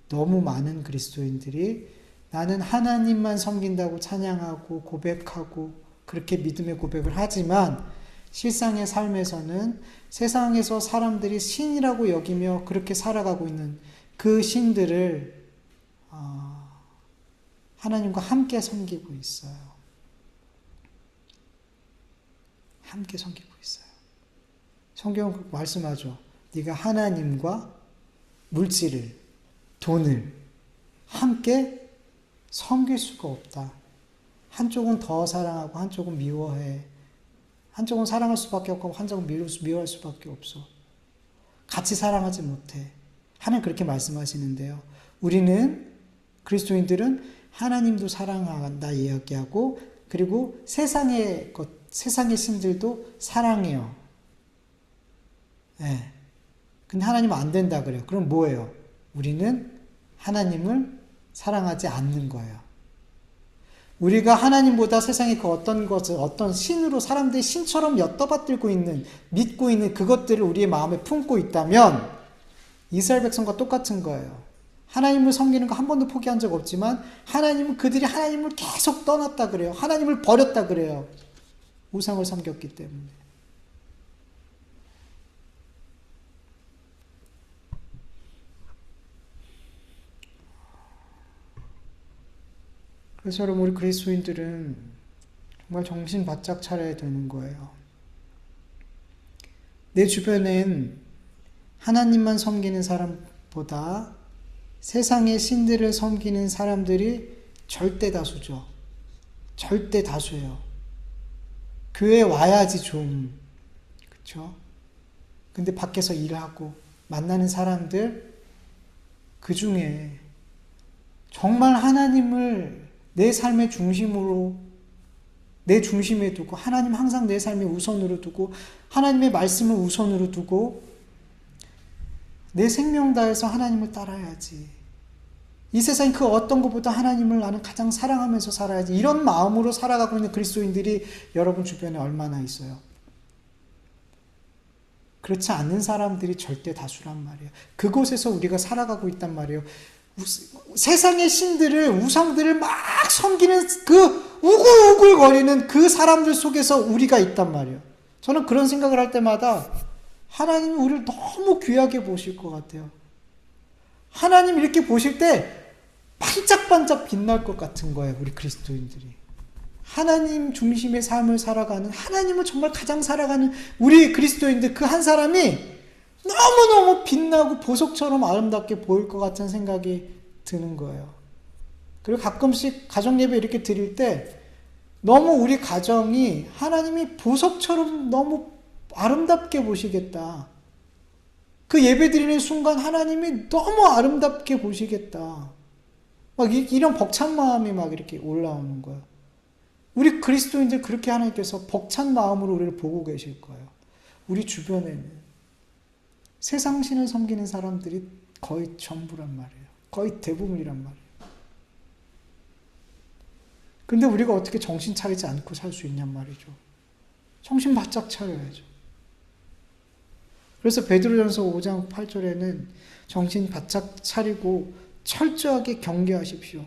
너무 많은 그리스도인들이 나는 하나님만 섬긴다고 찬양하고 고백하고 그렇게 믿음의 고백을 하지만 실상의 삶에서는 세상에서 사람들이 신이라고 여기며 그렇게 살아가고 있는 그 신들을 하나님과 함께 섬기고 있어요. 함께 섬기고 있어요. 성경은 말씀하죠. 네가 하나님과 물질을, 돈을 함께 섬길 수가 없다. 한쪽은 더 사랑하고 한쪽은 미워해. 한쪽은 사랑할 수밖에 없고 한쪽은 미워할 수밖에 없어. 같이 사랑하지 못해. 하나님 그렇게 말씀하시는데요. 우리는 그리스도인들은 하나님도 사랑한다 이야기하고 그리고 세상의 신들도 사랑해요. 네. 근데 하나님은 안 된다 그래요. 그럼 뭐예요? 우리는 하나님을 사랑하지 않는 거예요. 우리가 하나님보다 세상의 그 어떤 신으로 사람들이 신처럼 엿떠받들고 있는, 믿고 있는 그것들을 우리의 마음에 품고 있다면 이스라엘 백성과 똑같은 거예요. 하나님을 섬기는 거 한 번도 포기한 적 없지만 그들이 하나님을 계속 떠났다 그래요. 하나님을 버렸다 그래요. 우상을 섬겼기 때문에. 그래서 여러분, 우리 그리스도인들은 정말 정신 바짝 차려야 되는 거예요. 내 주변엔 하나님만 섬기는 사람보다 세상의 신들을 섬기는 사람들이 절대 다수죠. 절대 다수예요. 교회에 와야지 좀, 그쵸? 근데 밖에서 일하고 만나는 사람들, 그 중에 정말 하나님을 내 삶의 중심으로, 내 중심에 두고, 하나님 항상 내 삶의 우선으로 두고, 하나님의 말씀을 우선으로 두고, 내 생명 다해서 하나님을 따라야지. 이 세상 그 어떤 것보다 하나님을 나는 가장 사랑하면서 살아야지. 이런 마음으로 살아가고 있는 그리스도인들이 여러분 주변에 얼마나 있어요. 그렇지 않는 사람들이 절대 다수란 말이에요. 그곳에서 우리가 살아가고 있단 말이에요. 세상의 신들을, 우상들을 막 섬기는 그 우글우글거리는 그 사람들 속에서 우리가 있단 말이에요. 저는 그런 생각을 할 때마다 하나님이 우리를 너무 귀하게 보실 것 같아요. 하나님 이렇게 보실 때 반짝반짝 빛날 것 같은 거예요. 우리 그리스도인들이. 하나님 중심의 삶을 살아가는, 하나님을 정말 가장 살아가는 우리 그리스도인들 그 한 사람이 너무너무 빛나고 보석처럼 아름답게 보일 것 같은 생각이 드는 거예요. 그리고 가끔씩 가정예배 이렇게 드릴 때 너무 우리 가정이 하나님이 보석처럼 너무 아름답게 보시겠다. 그 예배 드리는 순간 하나님이 너무 아름답게 보시겠다. 막 이런 벅찬 마음이 막 이렇게 올라오는 거예요. 우리 그리스도인들 그렇게 하나님께서 벅찬 마음으로 우리를 보고 계실 거예요. 우리 주변에는 세상 신을 섬기는 사람들이 거의 전부란 말이에요. 거의 대부분이란 말이에요. 근데 우리가 어떻게 정신 차리지 않고 살 수 있냔 말이죠. 정신 바짝 차려야죠. 그래서 베드로전서 5장 8절에는 정신 바짝 차리고 철저하게 경계하십시오.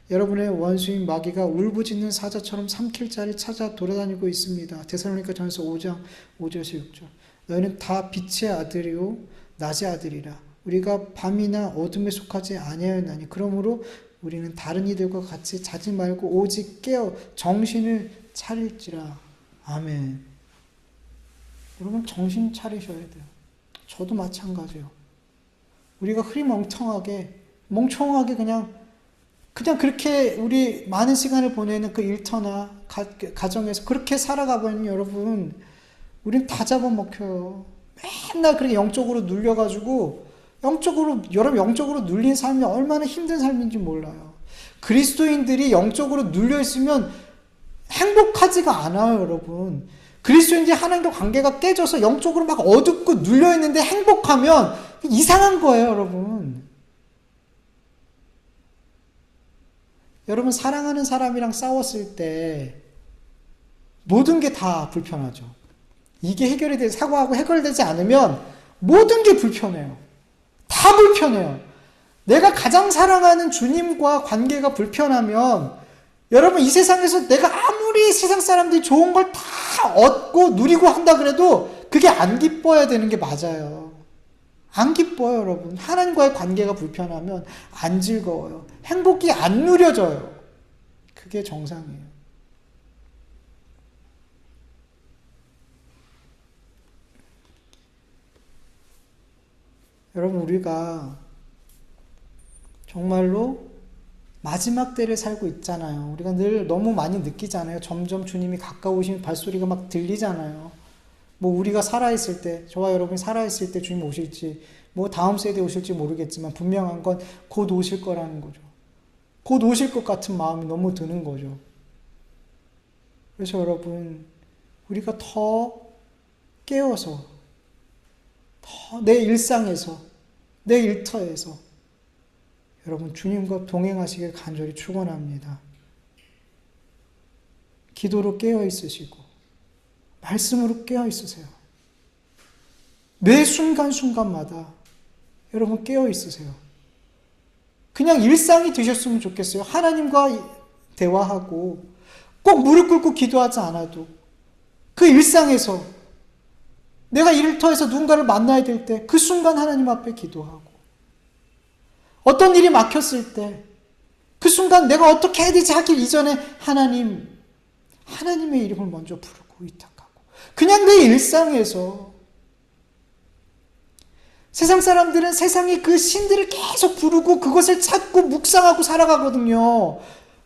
여러분의 원수인 마귀가 울부짖는 사자처럼 삼킬 자를 찾아 돌아다니고 있습니다. 데살로니가전서 5장 5절에서 6절. 너희는 다 빛의 아들이요 낮의 아들이라. 우리가 밤이나 어둠에 속하지 아니하였나니 그러므로 우리는 다른 이들과 같이 자지 말고 오직 깨어 정신을 차릴지라. 아멘. 여러분 정신 차리셔야 돼요. 저도 마찬가지예요. 우리가 흐리멍텅하게 그냥 그렇게 우리 많은 시간을 보내는 그 일터나 가정에서 그렇게 살아가면 여러분 우린 다 잡아먹혀요. 맨날 그렇게 영적으로 눌려가지고 여러분 영적으로 눌린 삶이 얼마나 힘든 삶인지 몰라요. 그리스도인들이 영적으로 눌려있으면 행복하지가 않아요. 여러분 그리스도인들이 하나님과 관계가 깨져서 영적으로 막 어둡고 눌려있는데 행복하면 이상한 거예요. 여러분 사랑하는 사람이랑 싸웠을 때 모든 게 다 불편하죠. 이게 사고하고 해결되지 않으면 모든 게 불편해요. 다 불편해요. 내가 가장 사랑하는 주님과 관계가 불편하면 여러분 이 세상에서 내가 아무리 세상 사람들이 좋은 걸 다 얻고 누리고 한다 그래도 그게 안 기뻐야 되는 게 맞아요. 안 기뻐요. 여러분 하나님과의 관계가 불편하면 안 즐거워요. 행복이 안 누려져요. 그게 정상이에요. 여러분 우리가 정말로 마지막 때를 살고 있잖아요. 우리가 늘 너무 많이 느끼잖아요. 점점 주님이 가까우신 발소리가 막 들리잖아요. 뭐 우리가 살아있을 때, 저와 여러분이 살아있을 때 주님 오실지, 뭐 다음 세대에 오실지 모르겠지만 분명한 건 곧 오실 거라는 거죠. 곧 오실 것 같은 마음이 너무 드는 거죠. 그래서 여러분 우리가 더 깨어서 더 내 일상에서 내 일터에서 여러분 주님과 동행하시길 간절히 축원합니다. 기도로 깨어 있으시고 말씀으로 깨어 있으세요. 매 순간순간마다 여러분 깨어 있으세요. 그냥 일상이 되셨으면 좋겠어요. 하나님과 대화하고 꼭 무릎 꿇고 기도하지 않아도 그 일상에서 내가 일터에서 누군가를 만나야 될 때 그 순간 하나님 앞에 기도하고 어떤 일이 막혔을 때 그 순간 내가 어떻게 해야 되지 하기 이전에 하나님의 이름을 먼저 부르고 의탁하고, 그냥 내 일상에서. 세상 사람들은 세상의 그 신들을 계속 부르고 그것을 찾고 묵상하고 살아가거든요.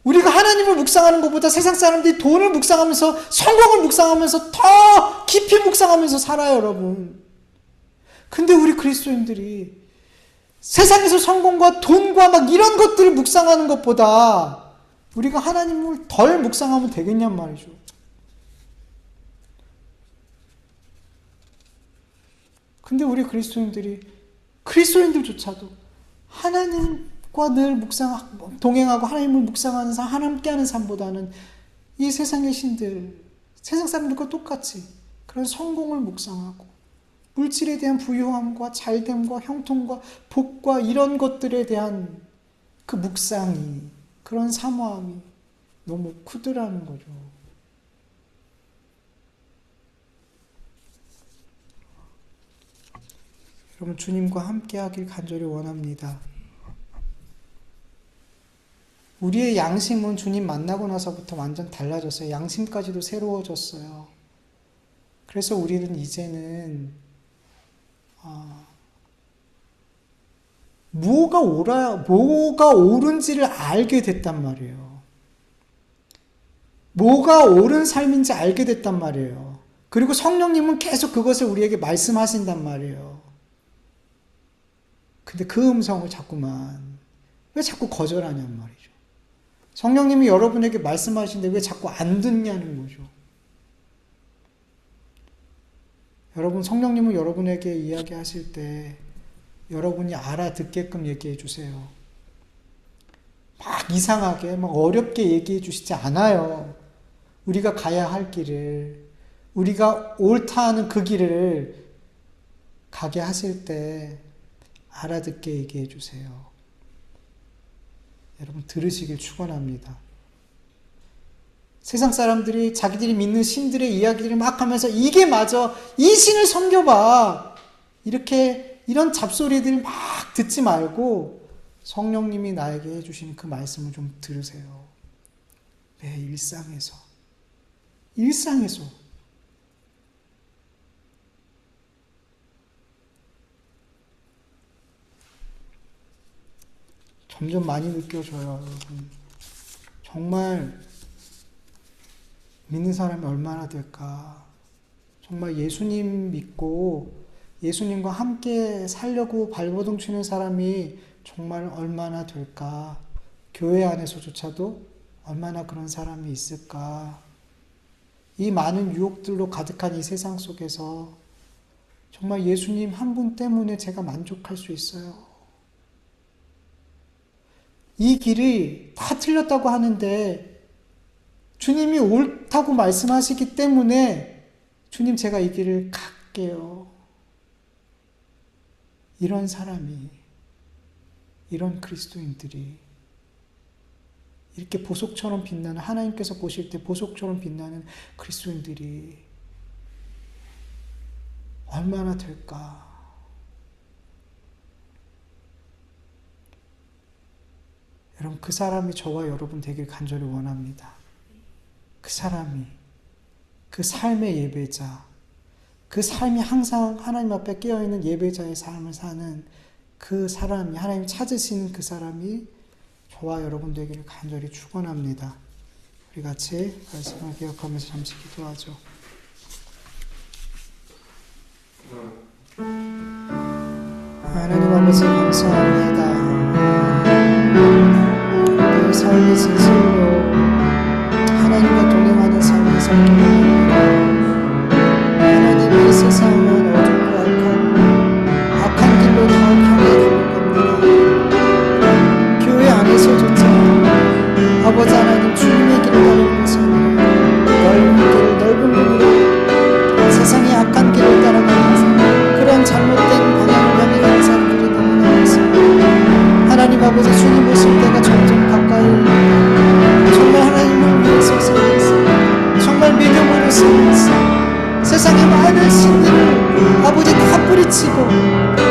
우리가 하나님을 묵상하는 것보다 세상 사람들이 돈을 묵상하면서, 성공을 묵상하면서 더 깊이 묵상하면서 살아요, 여러분. 근데 우리 그리스도인들이 세상에서 성공과 돈과 막 이런 것들을 묵상하는 것보다 우리가 하나님을 덜 묵상하면 되겠냔 말이죠. 근데 우리 그리스도인들조차도 하나님과 늘 동행하고 하나님을 묵상하는 삶, 함께하는 삶보다는 이 세상의 신들, 세상 사람들과 똑같이 그런 성공을 묵상하고 물질에 대한 부유함과 잘됨과 형통과 복과 이런 것들에 대한 그 묵상이, 그런 사모함이 너무 크더라는 거죠. 여러분, 주님과 함께 하길 간절히 원합니다. 우리의 양심은 주님 만나고 나서부터 완전 달라졌어요. 양심까지도 새로워졌어요. 그래서 우리는 이제는 뭐가 옳은지를 알게 됐단 말이에요. 뭐가 옳은 삶인지 알게 됐단 말이에요. 그리고 성령님은 계속 그것을 우리에게 말씀하신단 말이에요. 근데 그 음성을 왜 자꾸 거절하냔 말이죠. 성령님이 여러분에게 말씀하시는데 왜 자꾸 안 듣냐는 거죠. 여러분, 성령님은 여러분에게 이야기하실 때 여러분이 알아듣게끔 얘기해 주세요. 막 이상하게, 막 어렵게 얘기해 주시지 않아요. 우리가 가야 할 길을, 우리가 옳다 하는 그 길을 가게 하실 때 알아듣게 얘기해 주세요. 여러분, 들으시길 축원합니다. 세상 사람들이 자기들이 믿는 신들의 이야기를 막 하면서 이게 맞아, 이 신을 섬겨봐, 이런 잡소리들 막 듣지 말고 성령님이 나에게 해주시는 그 말씀을 좀 들으세요. 내 일상에서 점점 많이 느껴져요, 여러분. 정말 믿는 사람이 얼마나 될까? 정말 예수님 믿고 예수님과 함께 살려고 발버둥 치는 사람이 정말 얼마나 될까? 교회 안에서조차도 얼마나 그런 사람이 있을까? 이 많은 유혹들로 가득한 이 세상 속에서 정말 예수님 한 분 때문에 제가 만족할 수 있어요. 이 길이 다 틀렸다고 하는데 주님이 옳다고 말씀하시기 때문에 주님, 제가 이 길을 갈게요. 이런 사람이, 이런 그리스도인들이, 이렇게 보석처럼 빛나는, 하나님께서 보실 때 보석처럼 빛나는 그리스도인들이 얼마나 될까? 여러분, 그 사람이 저와 여러분 되길 간절히 원합니다. 그 사람이, 그 삶의 예배자, 그 삶이 항상 하나님 앞에 깨어있는 예배자의 삶을 사는 그 사람이, 하나님 찾으시는 그 사람이 저와 여러분 되기를 간절히 축원합니다. 우리 같이 말씀을 기억하면서 잠시 기도하죠. 하나님 아버지, 감사합니다. 내 삶의 진실로 하나님과 동행하는 삶을 살게 합니다. 하나님, 이 세상은 어둡고 악한 길로 더 향해 들어갑니다. 교회 안에서조차 아버지 하나님, 주님의 길을 따르는 것은 넓은 문으로 세상의 악한 길을 따라가면서 그런 잘못된 방향을 향해 사람들이 너무나 많습니다. 하나님 아버지, 주님 오실 때가 점점 가까이 옵니다. 정말 하나님을 위해서 살겠습니다. 정말 믿음으로 살겠습니다. 세상의 많은 신들을 아버지 다 뿌리치고,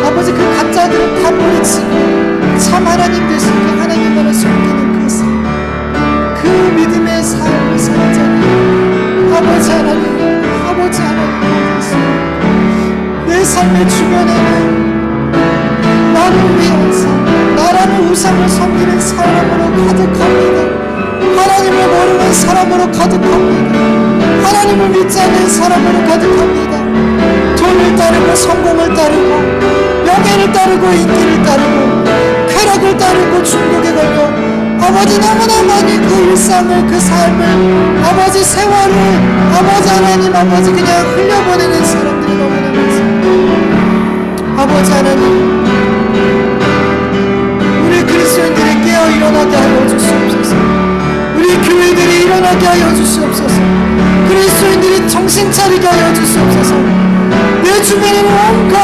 아버지 그 가짜들을 다 뿌리치고 참 하나님 되신 그 하나님만을 섬기는 그 아버지 하나님 내 삶의 주변에는 나를 위한 삶, 나라는 우상을 섬기는 사람으로 가득합니다. 하나님을 모르는 사람으로 가득합니다. 하나님을 믿지 않는 사람으로 가득합니다. 돈을 따르고 성공을 따르고 명예를 따르고 인기를 따르고 쾌락을 따르고 중독에 걸려 아버지 너무나 많이 그 일상을 그 삶을 아버지 세월을 아버지 하나님 아버지 그냥 흘려보내는 사람들이 너무나 많습니다. 아버지 하나님 우리 그리스도인들이 깨어 일어나게 하여 주시옵소서. 우리 교회들이 일어나게 하여 주시옵소서. 그리스도인들이 정신 차리게 하여 주시옵소서. 내 주변에는 온갖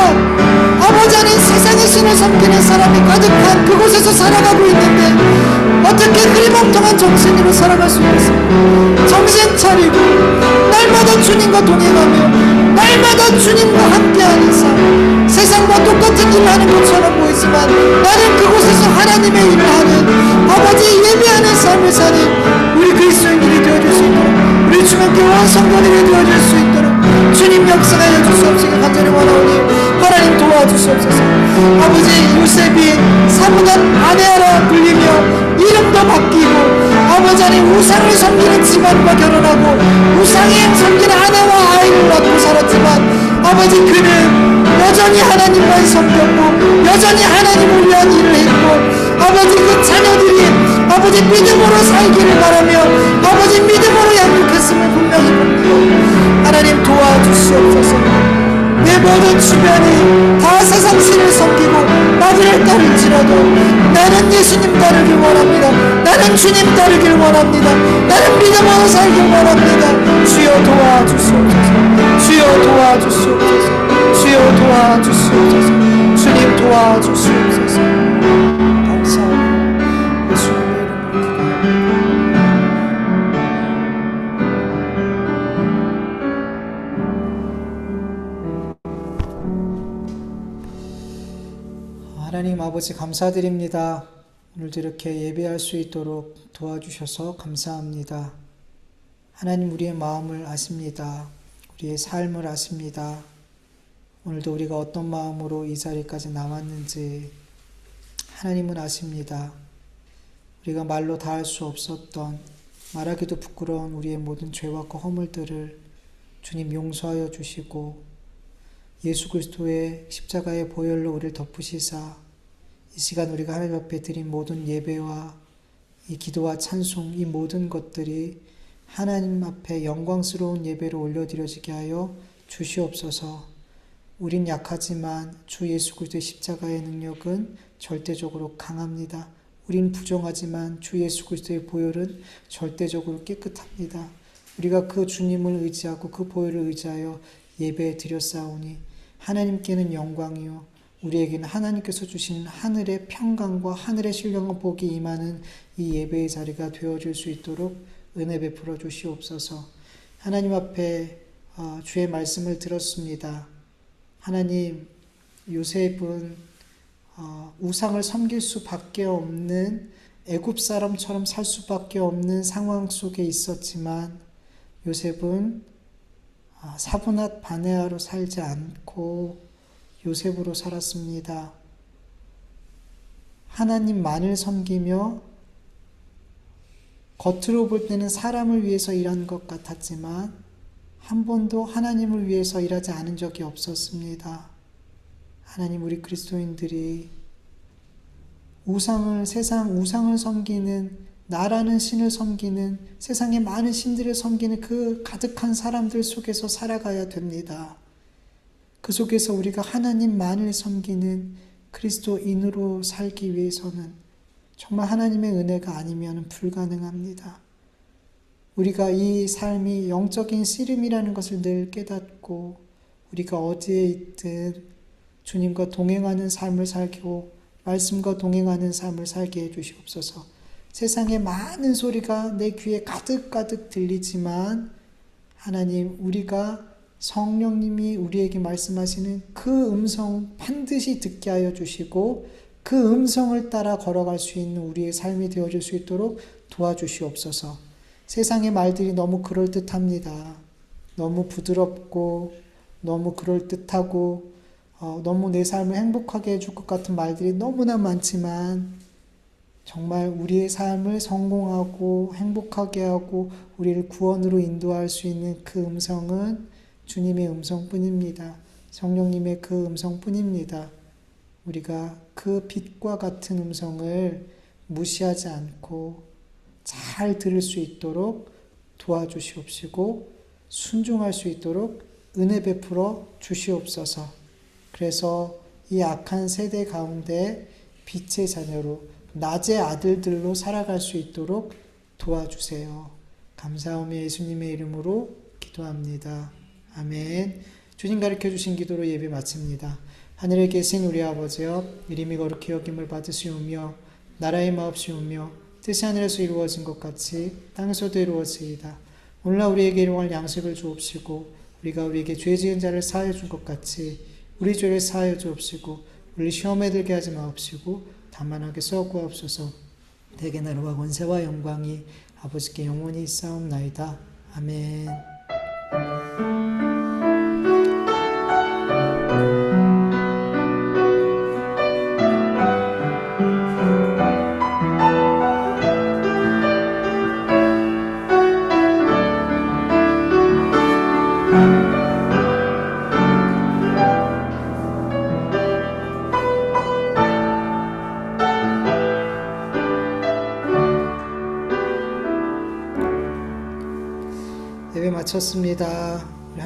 아버지 하나님 세상의 신을 섬기는 사람이 가득한 그곳에서 살아가고 있는데 어떻게 흐리멍텅한 정신으로 살아갈 수 있겠습니까? 정신 차리고 날마다 주님과 동행하며 날마다 주님과 함께하는 삶, 세상과 똑같은 일을 하는 것처럼 보이지만 나는 그곳에서 하나님의 일을 하는 아버지 예배하는 삶을 사는 우리 그리스도인들이 되어줄 수 있도록 우리 주변교회 성도들이 되어줄 수 있도록 주님 역사하여 주시옵시기 간절히 원하오니 하나님 도와주시옵소서. 아버지 요셉이 사문한 아내라 불리며 이름도 바뀌고 아버지 하나님 우상을 섬기는 집안과 결혼하고 우상에 섬기는 아내와 아이를 낳고 살았지만 아버지 그는 여전히 하나님만 섬겼고 여전히 하나님을 위한 일을 했고 아버지 그 자녀들이 아버지 믿음으로 살기를 바라며 아버지 믿음으로 양육했음을 분명히 봅니다. 하나님 도와주시옵소서. 내 모든 주변이 다 세상 신을 섬기고 나를 따를지라도 나는 예수님 따르길 원합니다. 나는 주님 따르길 원합니다. 나는 믿음으로 살길 원합니다. 주여 도와주시옵소서. 주여 도와주시옵소서. 주여 도와주시옵소서. 주님 도와주시옵소서. 감사합니다. 예수님의 이름으로 하나님 아버지 감사드립니다. 오늘도 이렇게 예배할 수 있도록 도와주셔서 감사합니다. 하나님 우리의 마음을 아십니다. 우리의 삶을 아십니다. 오늘도 우리가 어떤 마음으로 이 자리까지 나왔는지 하나님은 아십니다. 우리가 말로 다할 수 없었던 말하기도 부끄러운 우리의 모든 죄와 허물들을 주님 용서하여 주시고 예수 그리스도의 십자가의 보혈로 우리를 덮으시사 이 시간 우리가 하나님 앞에 드린 모든 예배와 이 기도와 찬송 이 모든 것들이 하나님 앞에 영광스러운 예배로 올려드려지게 하여 주시옵소서. 우린 약하지만 주 예수 그리스도의 십자가의 능력은 절대적으로 강합니다. 우린 부정하지만 주 예수 그리스도의 보혈은 절대적으로 깨끗합니다. 우리가 그 주님을 의지하고 그 보혈을 의지하여 예배 드렸사오니 하나님께는 영광이요 우리에게는 하나님께서 주신 하늘의 평강과 하늘의 신령한 복이 임하는 이 예배의 자리가 되어줄 수 있도록 은혜 베풀어 주시옵소서. 하나님 앞에 주의 말씀을 들었습니다. 하나님 요셉은 우상을 섬길 수밖에 없는 애굽 사람처럼 살 수밖에 없는 상황 속에 있었지만 요셉은 사브낫 바네아로 살지 않고 요셉으로 살았습니다. 하나님만을 섬기며 겉으로 볼 때는 사람을 위해서 일한 것 같았지만 한 번도 하나님을 위해서 일하지 않은 적이 없었습니다. 하나님 우리 그리스도인들이 우상을 섬기는 나라는 신을 섬기는 세상의 많은 신들을 섬기는 그 가득한 사람들 속에서 살아가야 됩니다. 그 속에서 우리가 하나님만을 섬기는 그리스도인으로 살기 위해서는 정말 하나님의 은혜가 아니면 불가능합니다. 우리가 이 삶이 영적인 씨름이라는 것을 늘 깨닫고 우리가 어디에 있든 주님과 동행하는 삶을 살고 말씀과 동행하는 삶을 살게 해주시옵소서. 세상에 많은 소리가 내 귀에 가득가득 들리지만 하나님 우리가 성령님이 우리에게 말씀하시는 그 음성 반드시 듣게 하여 주시고 그 음성을 따라 걸어갈 수 있는 우리의 삶이 되어줄 수 있도록 도와주시옵소서. 세상의 말들이 너무 그럴듯합니다. 너무 부드럽고 너무 그럴듯하고 너무 내 삶을 행복하게 해줄 것 같은 말들이 너무나 많지만 정말 우리의 삶을 성공하고 행복하게 하고 우리를 구원으로 인도할 수 있는 그 음성은 주님의 음성뿐입니다. 성령님의 그 음성뿐입니다. 우리가 그 빛과 같은 음성을 무시하지 않고 잘 들을 수 있도록 도와주시옵시고 순종할 수 있도록 은혜 베풀어 주시옵소서. 그래서 이 악한 세대 가운데 빛의 자녀로 낮의 아들들로 살아갈 수 있도록 도와주세요. 감사하며 예수님의 이름으로 기도합니다. 아멘. 주님 가르쳐 주신 기도로 예배 마칩니다. 하늘에 계신 우리 아버지여, 이름이 거룩히 여김을 받으시오며 나라의 마옵시오며 뜻이 하늘에서 이루어진 것 같이 땅에서도 이루어지이다. 오늘날 우리에게 일용할 양식을 주옵시고 우리가 우리에게 죄 지은 자를 사하여 준 것 같이 우리 죄를 사하여 주옵시고 우리 시험에 들게 하지 마옵시고 다만 악에서 구하옵소서. 대개 나라와 권세와 영광이 아버지께 영원히 있사옵나이다. 아멘. 예배 마쳤습니다.